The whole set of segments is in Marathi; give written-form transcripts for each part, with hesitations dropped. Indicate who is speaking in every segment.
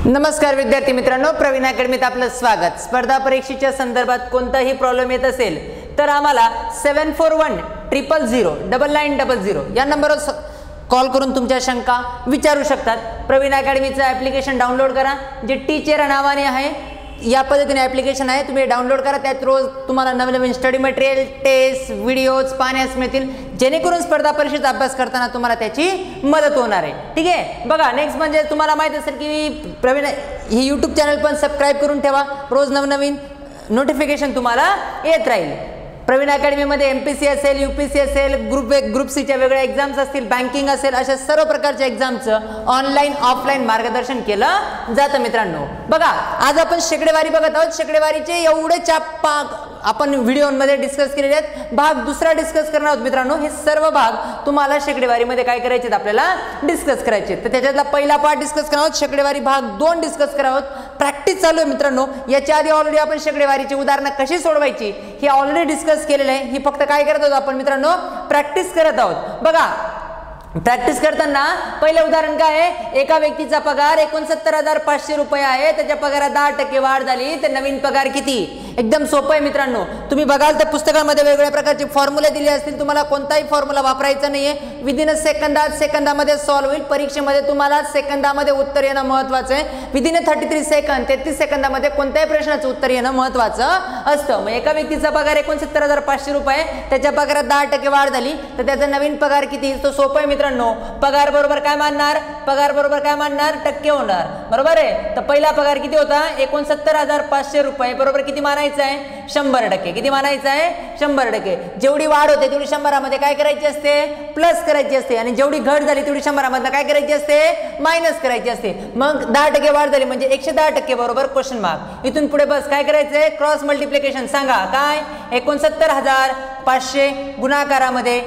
Speaker 1: नमस्कार विद्यार्थी मित्रांनो, प्रवीण अकॅडमीत आपलं स्वागत। स्पर्धा परीक्षेच्या संदर्भात कोणताही प्रॉब्लेम येत असेल तर आम्हाला 7410009900 या नंबरवर कॉल करून तुमच्या शंका विचारू शकतात। प्रवीण अकॅडमीचं ॲप्लिकेशन डाउनलोड करा, जे टीचर नावाने आहे। या पद्धतीने ॲप्लिकेशन आहे, तुम्ही डाउनलोड करा। त्यात रोज तुम्हाला नवीन नवीन स्टडी मटेरियल, टेस्ट, व्हिडिओज पाहण्यास मिळतील, जेणेकरून स्पर्धा परीक्षेचा अभ्यास करताना तुम्हाला त्याची मदत होणार आहे। ठीक आहे, बघा नेक्स्ट म्हणजे तुम्हाला माहित असेल की प्रवीण ही यूट्यूब चॅनल पण सबस्क्राईब करून ठेवा, रोज नवनवीन नोटिफिकेशन तुम्हाला येत राहील। प्रवीण अकॅडमीमध्ये एमपीसी असेल, यूपीसी असेल, ग्रुप 1 ग्रुप सीच्या वेगळ्या एक्झाम्स असतील, बँकिंग असेल, अशा सर्व प्रकारच्या एक्झामचं ऑनलाईन ऑफलाईन मार्गदर्शन केलं जातं। मित्रांनो बघा, आज आपण शेकडेवारी बघत आहोत। शेकडेवारीचे एवढे आपण व्हिडिओमध्ये डिस्कस केलेले आहेत, भाग दुसरा डिस्कस करणार आहोत। मित्रांनो हे सर्व भाग तुम्हाला शेकडेवारीमध्ये काय करायचे आहेत, आपल्याला डिस्कस करायचे। तर त्याच्यातला पहिला पार्ट डिस्कस करणार आहोत, शेकडेवारी भाग 2 डिस्कस करणार आहोत। प्रॅक्टिस चालू आहे मित्रांनो, याच्या आधी ऑलरेडी आपण शेकडेवारीची उदाहरणं कशी सोडवायची हे ऑलरेडी डिस्कस केलेलं आहे। ही फक्त काय करत आहोत आपण मित्रांनो, प्रॅक्टिस करत आहोत। बघा प्रॅक्टिस करताना पहिलं उदाहरण काय आहे, एका व्यक्तीचा पगार 69500 रुपये आहे, त्याच्या पगारात 10% वाढ झाली, तर नवीन पगार किती? एकदम सोपं आहे मित्रांनो। तुम्ही बघाल तर पुस्तकामध्ये वेगवेगळ्या प्रकारचे फॉर्म्युले दिले असतील, तुम्हाला कोणताही फॉर्म्युला वापरायचा नाहीये। विदिन अ सेकंदामध्ये सॉल्व्ह होईल। परीक्षेमध्ये तुम्हाला सेकंदामध्ये उत्तर येणं महत्त्वाचं आहे। विदिन 33 सेकंद 33 सेकंदामध्ये कोणत्याही प्रश्नाचं उत्तर येणं महत्त्वाचं असतं। मग एका व्यक्तीचा पगार 69500 रुपये, त्याच्या पगारात 10% वाढ झाली, तर त्याचा नवीन पगार किती? तो सोपं आहे मित्रांनो। पगार बरोबर काय मानणार? पगार बरोबर काय मानणार? टक्के होणार, बरोबर आहे। तर पहिला पगार किती होता? 69500 रुपये बरोबर किती मानायचं आहे? 100%। किती मानायचं आहे? 100%। जेवढी वाढ होते तेवढी 100 काय करायची असते? प्लस करायची असते, आणि जेवढी घट झाली तेवढी 100 काय करायची असते? मायनस करायची असते। मग 10% वाढ झाली म्हणजे 110% बरोबर क्वेश्चन मार्क। इथून पुढे बस काय करायचंय? Cross multiplication. सांगा काय? 69500 गुणाकारामध्ये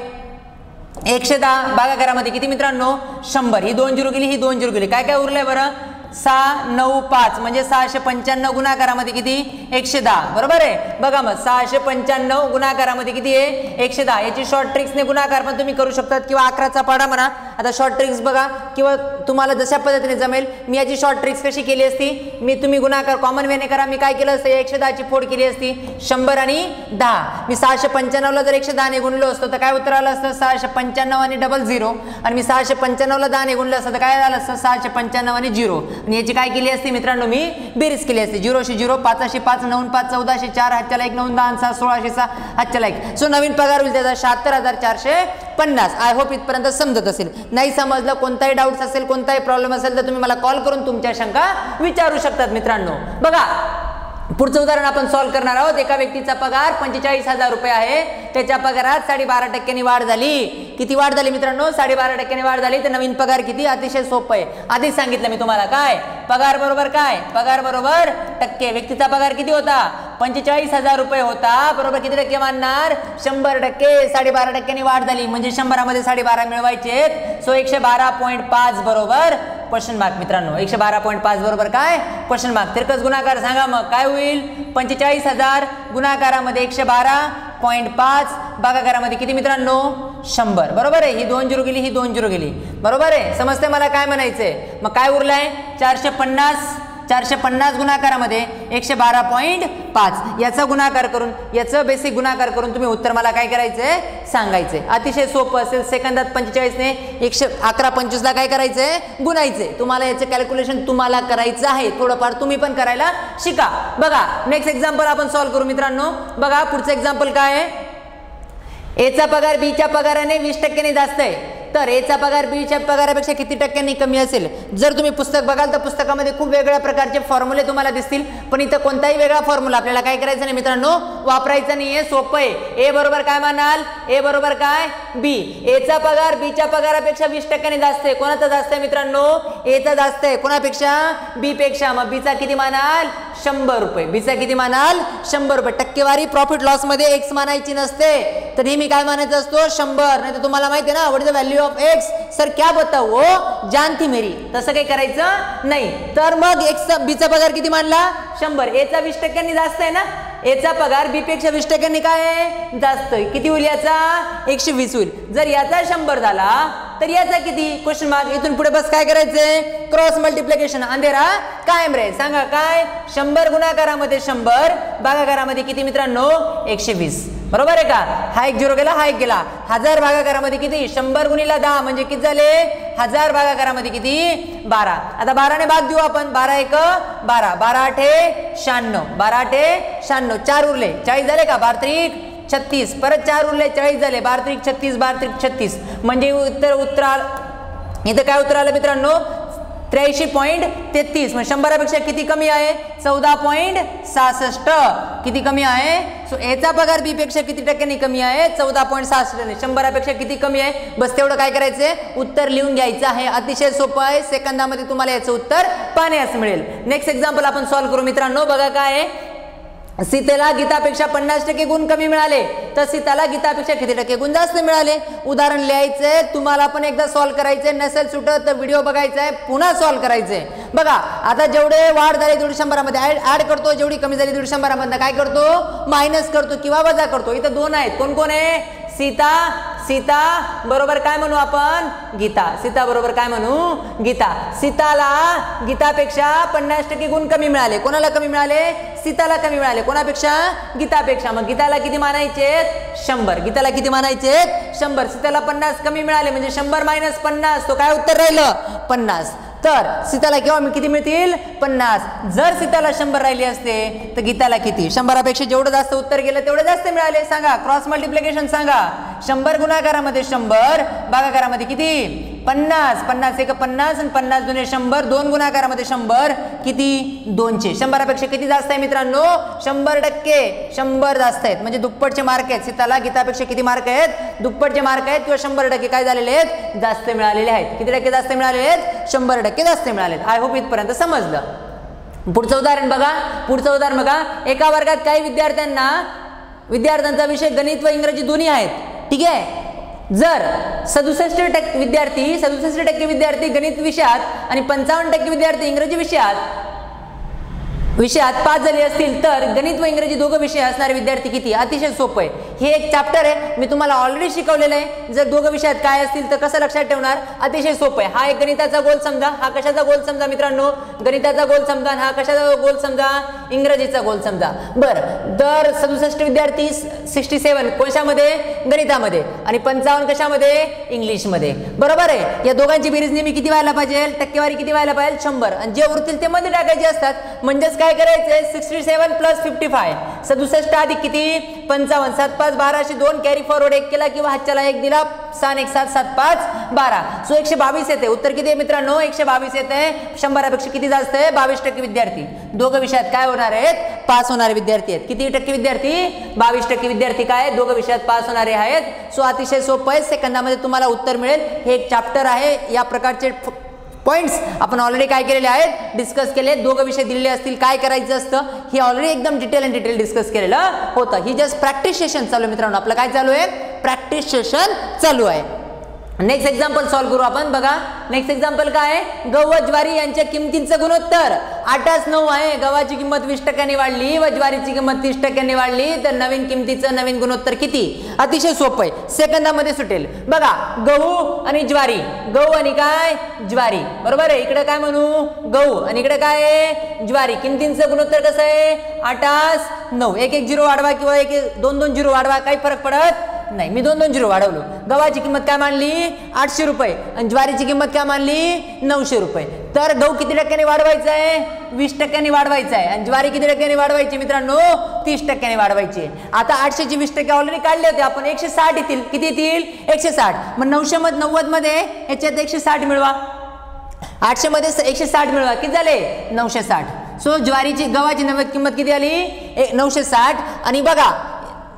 Speaker 1: 110 भागाकारामध्ये किती मित्रांनो? 100। ही 2 0 गेली, ही 2 0 गेली, काय काय उरलंय बरं? 695 म्हणजे 695 गुणाकारामध्ये किती? 110, बरोबर आहे। बघा मग 695 गुणाकारामध्ये किती आहे? 110। याची शॉर्ट ट्रिक्सने गुणाकार पण तुम्ही करू शकतात, किंवा 11चा पाढा म्हणा। आता शॉर्ट ट्रिक्स बघा, किंवा तुम्हाला जशा पद्धतीने जमेल। मी याची शॉर्ट ट्रिक्स कशी केली असती? तुम्ही गुणाकार कॉमन वेने करा। मी काय केलं असतं? 110 ची फोड केली असती 100 आणि 10। मी 695 ला जर 110 ने गुणलो असतो तर काय उत्तर आलं असतं? 695 आणि 00। आणि मी 695 ला 10 ने गुणलं असतं तर काय झालं असतं? 695 आणि 0। आणि याची काय केली असती मित्रांनो? मी बेरीज केली असती। 0 शी 0, 5 शी 5, 9 5 14 शी 4, हातच्याला 1, 9 10 6, 16 शी 6, हातच्याला 1। सो नवीन पगार होईल त्याचा 76450। आय होप इथपर्यंत समजत असेल। नाही समजलं, कोणताही डाऊट्स असेल, कोणताही प्रॉब्लेम असेल तर तुम्ही मला कॉल करून तुमच्या शंका विचारू शकतात मित्रांनो। बघा पुढचं उदाहरण आपण सॉल्व्ह करणार आहोत। एका व्यक्तीचा पगार 45000 रुपये आहे, त्याच्या पगारात 12.5% वाढ झाली। किती वाढ झाली मित्रांनो? 12.5% वाढ झाली, तर नवीन पगार किती? अतिशय सोपं आहे, आधीच सांगितलं मी तुम्हाला। काय? पगार बरोबर काय? पगार बरोबर टक्के। व्यक्तीचा पगार किती होता? 45000 रुपये होता, बरोबर किती टक्के मानणार? 100%। 12.5% वाढ झाली म्हणजे 100 मध्ये 12.5 मिळवायचे, सो 112.5 बरोबर क्वेश्चन मार्क मित्रांनो। 112.5 बरोबर काय? Question mark. तिरकस गुणाकार सांगा मग काय होईल? 45000 गुणाकारामध्ये 112.5 भागाकारामध्ये किती मित्रांनो? 100, बरोबर आहे। ही 2 0 गेली, ही 2 0 गेली, बरोबर आहे। समजते मला काय म्हणायचंय? मग काय उरलाय? 450 गुणाकारामध्ये 112.5 याचा गुणाकार करून, याचं बेसिक गुणाकार करून तुम्ही उत्तर मला काय करायचंय? सांगायचंय। अतिशय सोपं असेल। सेकंदात 45 ने 111 25 ला काय करायचंय? गुणायचंय। तुम्हाला याचं कॅल्क्युलेशन तुम्हाला करायचं आहे, थोडंफार तुम्ही पण करायला शिका। बघा नेक्स्ट एक्झाम्पल आपण सॉल्व्ह करू मित्रांनो। बघा पुढचं एक्झाम्पल काय आहे? एचा पगार बीच्या पगाराने 20% जास्त आहे, तर एचा पगार बीच्या पगारापेक्षा किती टक्क्यांनी कमी असेल? जर तुम्ही पुस्तक बघाल तर पुस्तकामध्ये खूप वेगळ्या प्रकारचे फॉर्म्युले तुम्हाला दिसतील, पण इथं कोणताही वेगळा फॉर्म्युला आपल्याला काय करायचं नाही मित्रांनो, वापरायचा नाहीये। सोपं आहे। ए बरोबर काय मानाल? ए बरोबर काय? बी। एचा पगार बीच्या पगारापेक्षा 20% जास्त आहे। कोणाचा जास्त आहे मित्रांनो? एचा जास्त आहे। कोणापेक्षा? बी पेक्षा। मग बीचा किती मानाल? 100 रुपये। बीचा किती मानाल? 100 रुपये। टक्केवारी प्रॉफिट लॉस मध्ये एक्स मानायची नसते, तर नेहमी काय मानायचं असतो? 100। नाही तर तुम्हाला माहिती आहे ना, what is the value of x? Sir क्या बताऊ वो जानती मेरी। तसं काही करायचं नाही। तर मग एक्सचा बीचा पगार किती मानला? 100। एचा 20% जास्त आहे ना, एचा पगार बी पेक्षा 20% काय आहे? जास्त आहे। किती होईल याचा? 120 होईल। जर याचा 100 झाला तर याचा किती क्वेश्चन मार्क. इथून पुढे बस काय करायचंय क्रॉस मल्टिप्लिकेशन अंधेरा कायम रे. सांगा काय 100 गुणाकारामध्ये 100 भागाकारामध्ये किती मित्रांनो 120 बरोबर आहे का. हा एक 0 गेला हा एक गेला. 1000 भागाकारामध्ये किती 100 गुणिले 10 म्हणजे किती झाले 1000 भागाकारामध्ये किती 12. आता 12 ने भाग देऊ आपण 12 1 12 12 8 96 12 8 96 4 उरले 40 झाले का 12 त्रिक 36 परत 4 उरले 40 झाले 12 त्रिक 36 12 त्रिक 36 म्हणजे उत्तर इथं काय उत्तर आलं मित्रांनो 83.33. मग 100पेक्षा किती कमी आहे 14.66 किती कमी आहे. सो याचा पगार बी पेक्षा किती टक्क्यांनी कमी आहे 14.66. 100पेक्षा किती कमी आहे बस तेवढं काय करायचंय उत्तर लिहून घ्यायचं आहे. अतिशय सोपं आहे. सेकंदामध्ये तुम्हाला याचं उत्तर पाण्यास मिळेल. नेक्स्ट एक्झाम्पल आपण सॉल्व्ह करू मित्रांनो. बघा काय आहे सीतेला गीतापेक्षा 50% गुण कमी मिळाले तर सीताला गीतापेक्षा किती टक्के गुण जास्त मिळाले. उदाहरण लिहायचंय तुम्हाला पण एकदा सॉल्व्ह करायचंय. नसेल सुटत तर व्हिडिओ बघायचा आहे पुन्हा सॉल्व्ह करायचंय. बघा आता जेवढे वाढ झाली 150 मध्ये ऍड करतो जेवढी कमी झाली 150 मधनं काय करतो मायनस करतो किंवा वजा करतो. इथं 2 आहेत कोण कोण आहे सीता सीता बरोबर काय म्हणू आपण गीता. सीता बरोबर काय म्हणू गीता. सीताला गीतापेक्षा 50% गुण कमी मिळाले. कोणाला कमी मिळाले सीताला कमी मिळाले. कोणापेक्षा गीतापेक्षा. मग गीताला किती मानायचे 100. गीताला किती मानायचे 100. सीताला 50 कमी मिळाले म्हणजे 100 - 50 तो काय उत्तर राहिलं 50. तर सीताला केव्हा किती मिळतील 50. जर सीताला 100 राहिली असते तर गीताला किती 100पेक्षा जेवढं जास्त उत्तर गेलं तेवढं जास्त मिळाले. सांगा क्रॉस मल्टिप्लिकेशन सांगा. 100 गुणाकारामध्ये 100 भागाकारामध्ये किती 50 50 1 50 आणि 50 दुने 100 2 गुणाकारामध्ये 100 किती 200. 100पेक्षा किती जास्त आहे मित्रांनो 100%. 100 जास्त आहेत म्हणजे दुप्पटचे मार्क आहेत. सीताला गीतापेक्षा किती मार्क आहेत दुप्पटचे मार्क आहेत किंवा 100% काय झालेले आहेत जास्त मिळालेले आहेत. किती टक्के जास्त मिळालेले आहेत 100% जास्त मिळालेत. आय होप इथपर्यंत समजलं. पुढचं उदाहरण बघा. पुढचं उदाहरण बघा. एका वर्गात काही विद्यार्थ्यांचा विषय गणित व इंग्रजी दोन्ही आहेत. ठीक आहे. जर 67% विद्यार्थी गणित विषयात आणि 55% विद्यार्थी इंग्रजी विषयात पास झाले असतील तर गणित व इंग्रजी दोघं विषय असणारे विद्यार्थी किती. अतिशय सोपं आहे. हे एक चॅप्टर आहे मी तुम्हाला ऑलरेडी शिकवलेलं आहे. जर दोघं विषयात काय असतील तर कसं लक्षात ठेवणार अतिशय सोपं आहे. हा एक गणिताचा गोल समजा हा कशाचा गोल समजा मित्रांनो गणिताचा गोल समजा. हा कशाचा गोल समजा इंग्रजीचा गोल समजा. बरं दर 67 विद्यार्थी 67 कोशामध्ये गणितामध्ये आणि 55 कशामध्ये इंग्लिशमध्ये. बरोबर आहे. या दोघांची बेरीज नेहमी किती व्हायला पाहिजे टक्केवारी किती व्हायला पाहिजे 100 आणि जे उरतील ते मध्ये टाकायचे असतात. म्हणजेच काय करायचंय 67 + 55 67 अधिक किती 55 7 5 12 अशी 2 कॅरी फॉरवर्ड 1 केला किंवा हातच्याला 1 दिला 6 1 7 7 5 12 सो 122 येते. उत्तर किती आहे मित्रांनो 122 येते. 100पेक्षा किती जास्त आहे 22% विद्यार्थी दोघं विषयात काय होणार आहेत पास होणारे विद्यार्थी आहेत. किती टक्के विद्यार्थी 22% विद्यार्थी काय दोघं विषयात पास होणारे आहेत. सो अतिशय सोपं आहे. सेकंदामध्ये तुम्हाला उत्तर मिळेल. हे एक चॅप्टर आहे. या प्रकारचे पॉइंट्स आपण ऑलरेडी काय केलेले आहेत डिस्कस केले. दोघं विषय दिलेले असतील काय करायचं असतं हे ऑलरेडी एकदम डिटेल डिस्कस केलेलं होतं. ही जस्ट प्रॅक्टिस सेशन चालू आहे मित्रांनो. आपलं काय चालू आहे प्रॅक्टिस सेशन चालू आहे. नेक्स्ट एक्झाम्पल सॉल्व्ह करू आपण. बघा नेक्स्ट एक्झाम्पल काय आहे गहू व ज्वारी यांच्या किमतींचं गुणोत्तर 8:9 आहे. गव्हाची किंमत 20% वाढली व ज्वारीची किंमत 30% वाढली तर नवीन किमतीचं नवीन गुणोत्तर किती. अतिशय सोपं आहे. सेकंदामध्ये सुटेल. बघा गहू आणि ज्वारी गहू आणि काय ज्वारी बरोबर आहे. इकडे काय म्हणू गहू आणि इकडे काय आहे ज्वारी. किमतींचं गुणोत्तर कसं आहे 8:9. 1 0 वाढवा किंवा 2 2 0 वाढवा काही फरक पडत नाही. मी 2 2 0 वाढवलो. गव्हाची किंमत काय मानली 800 रुपये आणि ज्वारीची किंमत काय मानली 900 रुपये. तर गहू किती टक्क्याने वाढवायचा आहे 20% वाढवायचा आहे आणि ज्वारी किती टक्क्याने वाढवायची मित्रांनो 30% वाढवायची. आता 800 चे 20% ऑलरेडी काढले होते आपण 160 येतील. किती येतील 160. मग 900 मध्ये 90 मध्ये याच्यात 160 मिळवा. 800 मध्ये 160 मिळवा किती झाले 960. सो ज्वारीची गव्हाची नव्वद किंमत किती आली 960 आणि बघा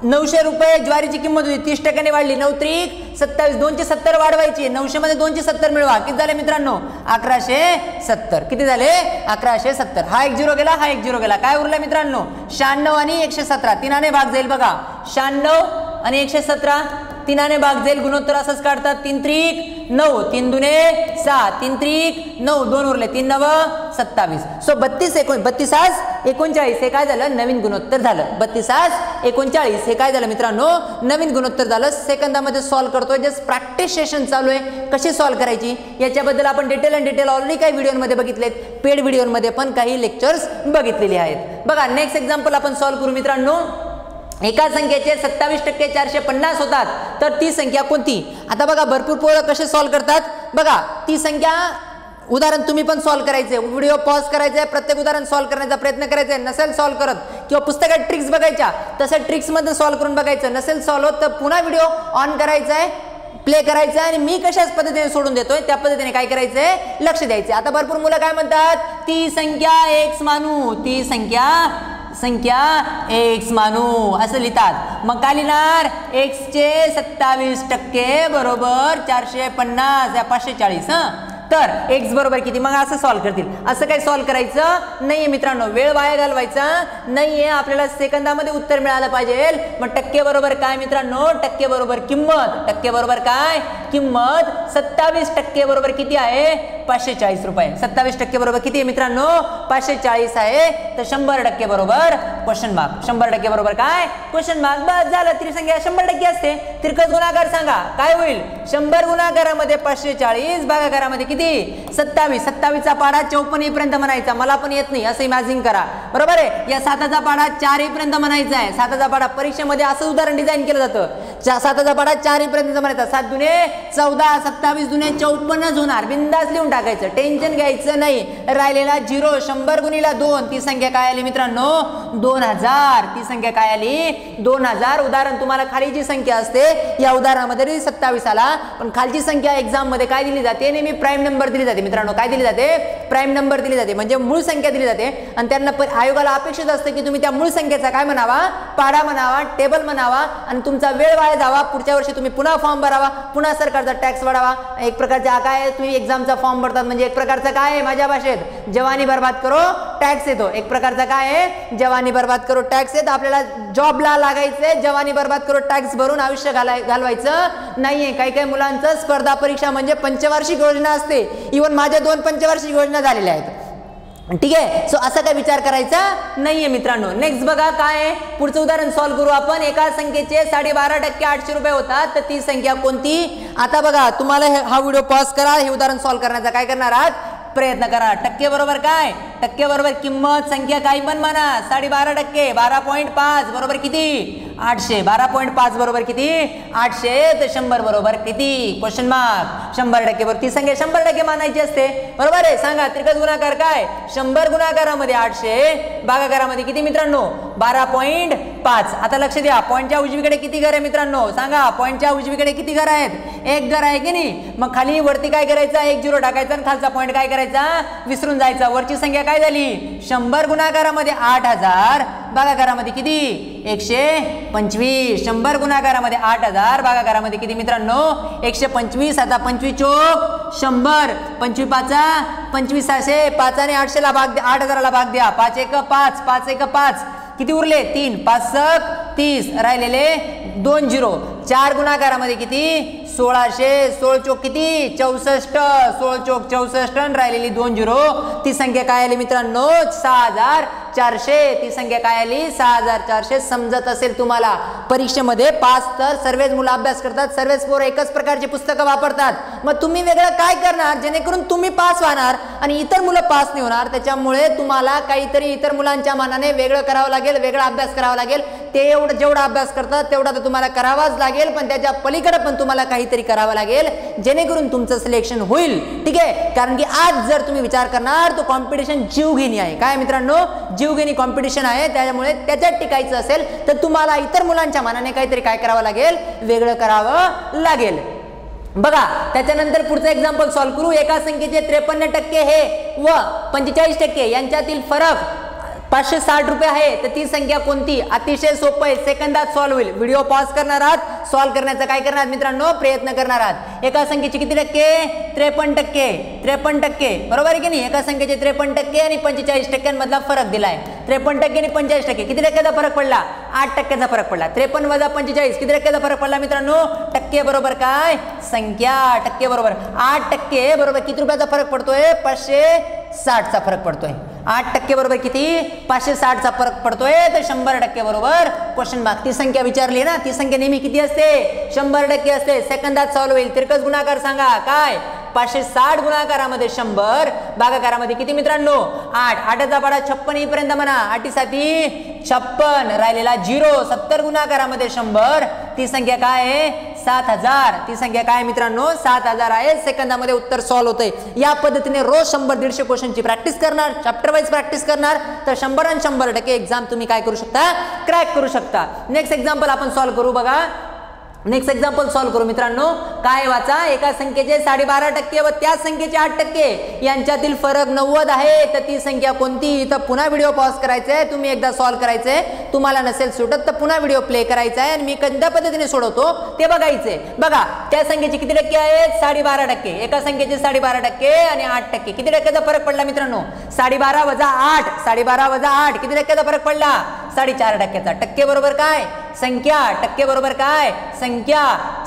Speaker 1: 900 रुपये ज्वारीची किंमत होती 30% वाढली 9 त्रिक 27 270 वाढवायची. 900 मध्ये 270 मिळवा किती झाले मित्रांनो 1170. किती झाले 1170. हा 1 0 गेला हा 1 0 गेला. काय उरला मित्रांनो 96 आणि 117 तिनाने भाग जाईल. बघा 96 आणि 117 तिनाने भाग जाईल. गुणोत्तर असंच काढतात 3 त्रिक 9, 3 दुने 6, 3 त्रिक 9, 2 उरले, 3 9 27. सो 32 39 हे काय झालं, नवीन गुणोत्तर झालं. 32 39 हे काय झालं मित्रांनो, नवीन गुणोत्तर झालं. सेकंदामध्ये सॉल्व्ह करतोय. जस्ट प्रॅक्टिस सेशन चालू आहे. कशी सॉल्व्ह करायची याच्याबद्दल आपण डिटेल ऑलरेडी काही व्हिडिओमध्ये बघितलेत. पेड व्हिडिओमध्ये पण काही लेक्चर्स बघितलेले आहेत. बघा नेक्स्ट एक्झाम्पल आपण सॉल्व्ह करू मित्रांनो. एका संख्येचे 27% 450 होतात तर ती संख्या कोणती. आता बघा भरपूर पोरं कसे सॉल्व्ह करतात. बघा ती संख्या उदाहरण तुम्ही पण सॉल्व्ह करायचे, व्हिडिओ पॉज करायचा, प्रत्येक उदाहरण सॉल्व्ह करण्याचा प्रयत्न करायचा. नसेल सॉल्व्ह करत किंवा पुस्तकात ट्रिक्स बघायच्या तसं ट्रिक्समध्ये सॉल्व्ह करून बघायचं. नसेल सॉल्व्ह होत तर पुन्हा व्हिडिओ ऑन करायचा आहे, प्ले करायचं आणि मी कशाच पद्धतीने सोडून देतोय त्या पद्धतीने काय करायचंय, लक्ष द्यायचं. आता भरपूर मुलं काय म्हणतात, ती संख्या x मानू, ती संख्या x मानू असं लिहितात. मग काय लिहिणार, x चे 27% बरोबर 450 या 540. तर x बरोबर किती, मग असं सॉल्व्ह करतील. असं काही सॉल्व्ह करायचं नाहीये मित्रांनो, वेळ वाया घालवायचा नाहीये. आपल्याला सेकंदामध्ये उत्तर मिळालं पाहिजे. मग टक्के बरोबर काय मित्रांनो, टक्के बरोबर किंमत, टक्के बरोबर काय किंमत. 27% बरोबर किती आहे, 540 रुपये. 27% बरोबर किती आहे मित्रांनो, 540 आहे. तर 100% बरोबर क्वेश्चन मार्क. 100% बरोबर काय, क्वेश्चन मार्क. बस झालं. त्रिसंख्या 100% असते. तिरकस गुणाकार सांगा काय होईल, 100 गुणाकारामध्ये 540 भागाकारामध्ये किती 27. 27चा पाढा 54 पर्यंत म्हणायचा. मला पण येत नाही असं इमॅजिन करा, बरोबर आहे. या 7चा पाढा 4 पर्यंत म्हणायचा आहे. 7चा पाढा परीक्षेमध्ये असं उदाहरण डिझाइन केलं जातं. 7चा पाढा 4 पर्यंत म्हणायचा. 7 दुने 14, 27 दुने 54 होणार. बिंदास लिहून टाकायचं, टेन्शन घ्यायचं नाही. राहिलेला 0. 100 गुणिला 2 ती संख्या काय आली मित्रांनो, 2000. ती संख्या काय आली, 2000. उदाहरण तुम्हाला खाली जी संख्या असते या उदाहरणामध्ये 27 आला, पण खालची संख्या एक्झाम मध्ये काय दिली जाते, नेहमी प्राइम नंबर दिली जाते मित्रांनो. काय दिली जाते, प्राइम नंबर दिली जाते, म्हणजे मूळ संख्या दिली जाते. आणि त्यांना आयोगाला अपेक्षित असते की तुम्ही त्या मूळ संख्येचा काय म्हणावा, पाढा म्हणावा, टेबल म्हणावा. आणि तुमचा वेळ वाया जावा, पुढच्या वर्षी तुम्ही पुन्हा फॉर्म भरावा, पुन्हा सरकारचा टॅक्स वाढावा. एक प्रकारचा काय, तुम्ही एक्झामचा फॉर्म भरतात म्हणजे एक प्रकारचा काय आहे, माझ्या भाषेत जवानी बर्बाद करो टॅक्स येतो. एक प्रकारचा काय आहे, जवानी बर्बाद करो टॅक्स येतो. आपल्याला जॉबला लागायचंय, जवानी बर्बाद करो टॅक्स भरून आयुष्य घालवायचं नाहीये. काही काही मुलांचं स्पर्धा परीक्षा म्हणजे पंचवार्षिक योजना असते. इव्हन माझ्या 2 पंचवार्षिक योजना झालेल्या आहेत. ठीक आहे. सो असा काय विचार करायचा नाहीये मित्रांनो. नेक्स्ट बघा काय, पुढचं उदाहरण सॉल्व्ह करू आपण. एका संख्येचे 12.5% 800 रुपये होतात तर ती संख्या कोणती. आता बघा तुम्हाला हा व्हिडिओ पॉज करा, हे उदाहरण सॉल्व्ह करण्याचा काय करणार आहात, प्रयत्न करा. टक्के बरोबर काय, टक्के बरोबर किंमत. संख्या काही पण म्हणा, 12.5% 12.5 बरोबर किती, 800. 12.5 बरोबर किती, 800. तर 100 बरोबर किती, क्वेश्चन मार्क. 100% बरोबर ती संख्या 100% मानायची असते, बरोबर आहे. सांगा त्रिकस गुणाकार काय, 100 गुणाकारामध्ये 800, भागाकारामध्ये किती मित्रांनो, 12.5. आता लक्ष द्या, पॉईंटच्या उजवीकडे किती घर आहे मित्रांनो, सांगा. पॉईंटच्या उजवीकडे किती घर आहेत, एक घर आहे की नाही. मग खाली वरती काय करायचं, 1 0 टाकायचा आणि खालचा पॉईंट काय करायचा, विसरून जायचा. वरची संख्या काय झाली, 100 गुणाकारामध्ये 8000, भागाकारामध्ये किती, 125. 100 गुणाकारामध्ये 8000, भागाकारामध्ये किती मित्रांनो, 125. आता 25 चोक 100, 25 पाचा 25 600, 5 आणि 800 ला भाग द्या, 8000 ला भाग द्या. 5 1 5, 5 1 5, किती उरले 3, 5 1 30, राहिलेले 2 0. 4 गुणाकारामध्ये किती, 1600, 16 चोक किती 64, 16 चोक 64, राहिलेली 2 0. ती संख्या काय आली मित्रांनो, 6400. ती संख्या काय आली, 6400. समजत असेल तुम्हाला. परीक्षेमध्ये पास तर सर्वच मुलं अभ्यास करतात, सर्वच पोरं एकच प्रकारची पुस्तकं वापरतात. मग तुम्ही वेगळं काय करणार जेणेकरून तुम्ही पास व्हाणार आणि इतर मुलं पास नाही होणार. त्याच्यामुळे तुम्हाला काहीतरी इतर मुलांच्या मानाने वेगळं करावं लागेल, वेगळा अभ्यास करावा लागेल. ते एवढं जेवढा अभ्यास करतात तेवढा तर तुम्हाला करावाच लागेल, पण त्याच्या पलीकडे पण तुम्हाला काहीतरी करावं लागेल जेणेकरून तुमचं सिलेक्शन होईल. ठीक आहे. कारण की आज जर तुम्ही विचार करणार तो कॉम्पिटिशन जीवघेणी आहे. काय मित्रांनो, जीवघेणी कॉम्पिटिशन आहे. त्यामुळे त्याच्यात टिकायचं असेल तर तुम्हाला इतर मुलांच्या मानाने काहीतरी काय करावं लागेल, वेगळं करावं लागेल. बघा त्याच्यानंतर पुढचं एक्झाम्पल सॉल्व्ह करू. एका संख्येचे 53% हे व 45% यांच्यातील फरक 560 रुपये आहे, तर ती संख्या कोणती? अतिशय सोपं आहे, सेकंदात सॉल्व्ह होईल. व्हिडिओ पॉज करणार आहात, सॉल्व्ह करण्याचा काय करणार मित्रांनो प्रयत्न करणार आहात. एका संख्येचे किती टक्के? 53%. 53%, बरोबर आहे की नाही? एका संख्येचे 53% आणि 45% फरक दिलाय. 53% आणि 45%, किती टक्क्याचा फरक पडला? 8% फरक पडला. 53 वजा 45, किती टक्क्याचा फरक पडला मित्रांनो? टक्के बरोबर काय? संख्या. टक्के बरोबर 8% बरोबर किती रुपयाचा फरक पडतोय? 560चा फरक पडतोय. 8% बरोबर किती? 560चा फरक पडतोय, तर 100% बरोबर क्वेश्चन मार्क. ती संख्या विचारली ना, ती संख्या नेहमी किती असते? 100% असते. सेकंदात सॉल्व्ह होईल. तिरकस गुणाकार सांगा काय? 560 गुणाकारामध्ये 100, भागाकारामध्ये किती मित्रांनो? 8. 8चा पाडा 56 येईपर्यंत म्हणा. 8 साठी 56, राहिलेला 0. 70 गुणाकारामध्ये 100, ती संख्या काय आहे? 7000. ती संख्या काय मित्रांनो? 7000 आहे. सेकंदामध्ये उत्तर सॉल्व्ह होतंय. या पद्धतीने रोज 100-150 क्वेश्चनची प्रॅक्टिस करणार, चॅप्टर वाईज प्रॅक्टिस करणार, तर 100 आणि 100% एक्झाम तुम्ही काय करू शकता? क्रॅक करू शकता. नेक्स्ट एक्झाम्पल आपण सॉल्व्ह करू. बघा, नेक्स्ट एक्झाम्पल सॉल्व्ह करू मित्रांनो. काय वाचा? एका संख्येचे 12.5% व त्या संख्येचे 8% यांच्यातील फरक 90 आहे, तर ती संख्या कोणती? तर पुन्हा व्हिडिओ पॉज करायचा आहे, तुम्ही एकदा सॉल्व्ह करायचंय. तुम्हाला नसेल सुटत तर पुन्हा व्हिडिओ प्ले करायचा आहे आणि मी कोणत्या पद्धतीने सोडवतो ते बघायचंय. बघा, त्या संख्येचे किती टक्के आहेत? 12.5%. एका संख्येचे 12.5% आणि 8%, किती टक्क्याचा फरक पडला मित्रांनो? 12.5 वजा 8, 12.5 वजा 8, किती टक्क्याचा फरक पडला? 4.5%चा. टक्के बरोबर काय? संख्या. टक्के बरोबर काय? संख्या.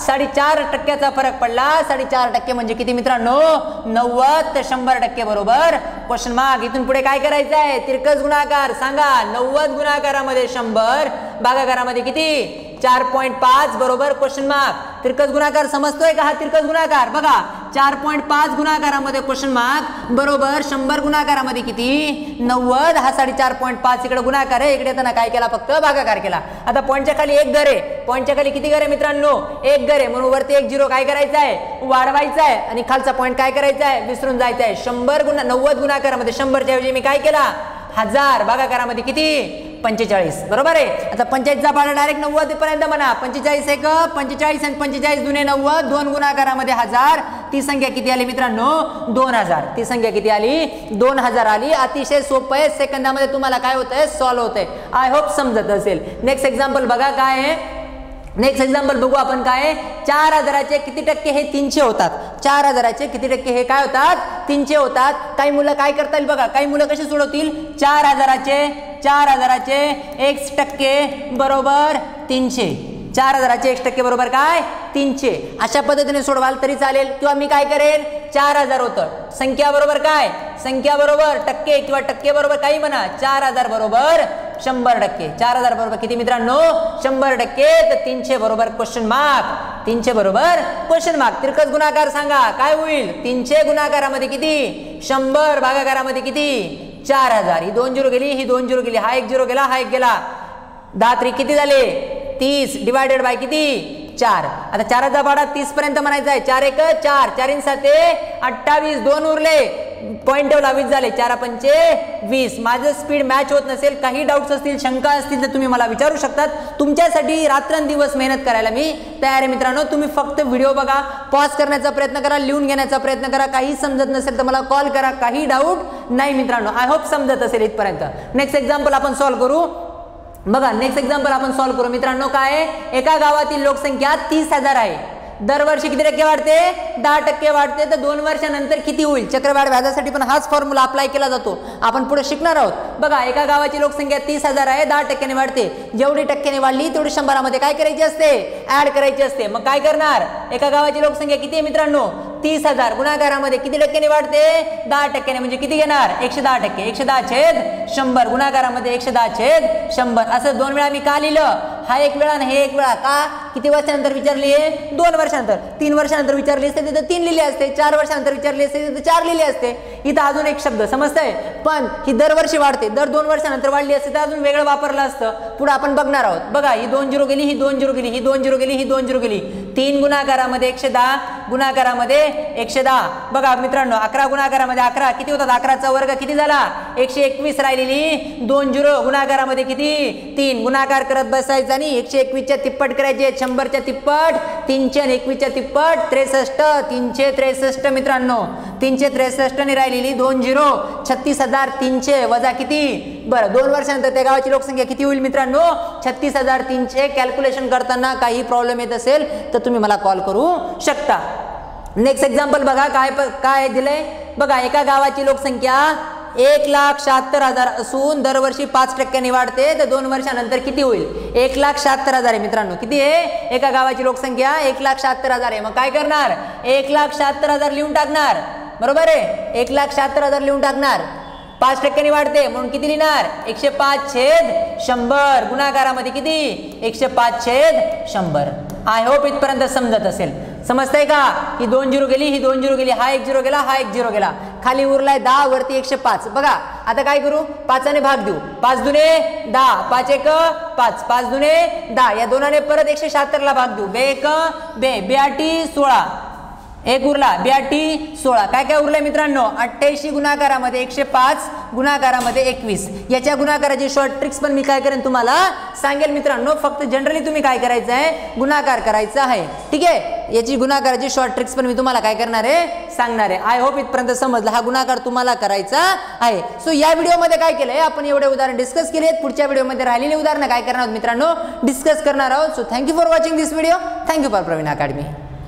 Speaker 1: 4.5%चा फरक पडला. 4.5% म्हणजे किती मित्रांनो? 90, तर 100% बरोबर क्वेश्चन मार्क. इथून पुढे काय करायचं आहे? तिरकस गुणाकार सांगा. 90 गुणाकारामध्ये 100, भागाकारामध्ये किती? 4.5 बरोबर क्वेश्चन मार्क. तिरकस गुणाकार समजतोय का? हा तिरकस गुणाकार बघा. 4.5 गुणाकारामध्ये क्वेश्चन मार्क बरोबर 100 गुणाकारामध्ये किती? 90. हा 4.5 इकडे गुणाकार आहे, इकडे येताना काय केला? फक्त भागाकार केला. आता पॉईंटच्या खाली एक घर आहे. पॉईंटच्या खाली किती घर आहे मित्रांनो? एक घर आहे, म्हणून वरती एक 0 काय करायचं आहे? वाढवायचा आहे आणि खालचा पॉईंट काय करायचा आहे? विसरून जायचा आहे. 90 गुणाकारामध्ये 100च्या ऐवजी मी काय केला? 1000. भागाकारामध्ये किती? 45. बरोबर आहे. आता 45चा पाडा डायरेक्ट 90 पर्यंत म्हणा. 45 एक 45 आणि 45 दुने 90, 2 गुणाकारामध्ये 1000, ती संख्या किती आली मित्रांनो? 2000. ती संख्या किती आली? 2000 आली. अतिशय सोपं आहे, सेकंदामध्ये तुम्हाला काय होतंय? सॉल्व्ह होतंय. आय होप समजत असेल. नेक्स्ट एक्झाम्पल बघा काय आहे. नेक्स्ट एक्झाम्पल बघू आपण काय? 4000चे किती टक्के? हे 300 होतात. 4000चे किती टक्के? हे काय होतात? 300 होतात. काही मुलं काय करता येईल बघा, काही मुलं कशी सोडवतील? 4000चे x% बरोबर 300. 4000चे x% बरोबर काय? 300. अशा पद्धतीने सोडवाल तरी चालेल, किंवा मी काय करेन? 4000 होतं. संख्या बरोबर काय? संख्या बरोबर टक्के किंवा टक्के बरोबर काही म्हणा. 4000 बरोबर 100%. 4000 बरोबर किती मित्रांनो? 100%. तर 300 बरोबर क्वेश्चन मार्क. 300 बरोबर क्वेश्चन मार्क. तिरकस गुणाकार सांगा काय होईल? 300 गुणाकारामध्ये किती? 100, भागाकारामध्ये किती? 4000. ही 2 0 गेली, ही 2 0 गेली, हा 1 0 गेला, हा 1 गेला. 10 किती झाले? 30 डिवायडेड बाय किती? 4. आता 4चा पाडा 30 पर्यंत म्हणायचा आहे. 4 1 4, 4 7 28, 2 उरले, पॉईंट ठेवला, 20 झाले. 4 5 20. माझं स्पीड मॅच होत नसेल, काही डाऊट्स असतील, शंका असतील तर तुम्ही मला विचारू शकतात. तुमच्यासाठी रात्रंदिवस मेहनत करायला मी तयार आहे मित्रांनो. तुम्ही फक्त व्हिडिओ बघा, पॉज करण्याचा प्रयत्न करा, लिहून घेण्याचा प्रयत्न करा. काही समजत नसेल तर मला कॉल करा, काही डाऊट नाही मित्रांनो. आय होप समजत असेल इथपर्यंत. नेक्स्ट एक्झाम्पल आपण सॉल्व्ह करू. बघा, नेक्स्ट एक्झाम्पल आपण सॉल्व्ह करू मित्रांनो. काय? एका गावातील लोकसंख्या 30,000 आहे. दरवर्षी किती टक्के वाढते? 10% वाढते. तर 2 वर्षानंतर किती होईल? चक्रवाढ व्याजासाठी पण हाच फॉर्म्युला अप्लाय केला जातो, आपण पुढे शिकणार आहोत. बघा, एका गावाची लोकसंख्या 30,000 आहे, 10% वाढते. जेवढी टक्क्याने वाढली तेवढी 100मध्ये काय करायची असते? ऍड करायची असते. मग काय करणार? एका गावाची लोकसंख्या किती आहे मित्रांनो? 30,000. गुणाकारामध्ये किती टक्क्याने वाढते? 10%. म्हणजे किती घेणार? 110%. 110/100. गुणाकारामध्ये 110/100. असं 2 वेळा मी का लिहिलं? हा 1 वेळा आणि हे 1 वेळा. का? किती वर्षानंतर विचारली आहे? 2 वर्षानंतर. 3 वर्षानंतर विचारली असते तिथं 3 लिहिले असते. 4 वर्षानंतर विचारली असते तिथं 4 लिहिले असते. इथं अजून एक शब्द समजतंय, पण ही दरवर्षी वाढते. दर 2 वर्षानंतर वाढली असते तर अजून वेगळं वापरलं असतं. पुढे आपण बघणार आहोत. बघा, ही 2 0 गेली, ही 2 0 गेली, ही 2 0 गेली, ही 2 0 गेली. 3 गुणाकारामध्ये 110, गुणाकारामध्ये 110. बघा मित्रांनो, 11 गुणाकारामध्ये 11 किती होतात? 11चा वर्ग किती झाला? 121 राहिलेली 2 0 गुणाकारामध्ये किती? 3. गुणाकार करत बसायचा आणि 121च्या तिप्पट करायचे. 100च्या तिप्पट 321च्या तिप्पट 63. 363 मित्रांनो. 363 ने राहिलेली 2 0. 36,300 वजा किती? बरं 2 वर्षानंतर त्या गावाची लोकसंख्या किती होईल मित्रांनो 36,300. कॅल्क्युलेशन करताना काही प्रॉब्लेम येत असेल तर तुम्ही मला कॉल करू शकता. नेक्स्ट एक्झाम्पल बघा काय दिलंय बघा. एका गावाची लोकसंख्या 1,76,000 असून दरवर्षी 5% वाढते तर 2 वर्षानंतर किती होईल 1,76,000 आहे मित्रांनो. किती आहे एका गावाची लोकसंख्या 1,76,000 आहे. मग काय करणार 1,76,000 लिहून टाकणार बरोबर आहे. 1,76,000 लिहून टाकणार 5% वाढते म्हणून किती लिहिणार 105/100. गुणाकारामध्ये किती 105/100. आय होप इथपर्यंत समजत असेल. समजतंय का. ही 2 0 गेली ही 2 0 गेली हा 1 0 गेला हा 1 0 गेला खाली उरलाय 10 वरती 105. बघा आता काय करू 5 ने भाग देऊ 5 दुने 10 5 1 5 5 दुने 10 या दोनाने परत 176 ला भाग देऊ. 2 1 2 82 16 एक उरला 82 16 काय काय उरलंय मित्रांनो 88 गुणाकारामध्ये 105 गुणाकारामध्ये 21. याच्या गुणाकाराची शॉर्ट ट्रिक्स पण मी काय करेन तुम्हाला सांगेल मित्रांनो. फक्त जनरली तुम्ही काय करायचं आहे गुणाकार करायचा आहे. ठीक आहे याची गुणाकाराची शॉर्ट ट्रिक्स पण मी तुम्हाला काय करणार आहे सांगणार आहे. आय होप इथपर्यंत समजलं. हा गुणाकार तुम्हाला करायचा आहे. सो या व्हिडिओमध्ये काय केलंय आपण एवढे उदाहरण डिस्कस केले आहेत. पुढच्या व्हिडिओमध्ये राहिलेले उदाहरण काय करणार आहोत मित्रांनो डिस्कस करणार आहोत. So thank you for watching this video. Thank you for Praveen academy.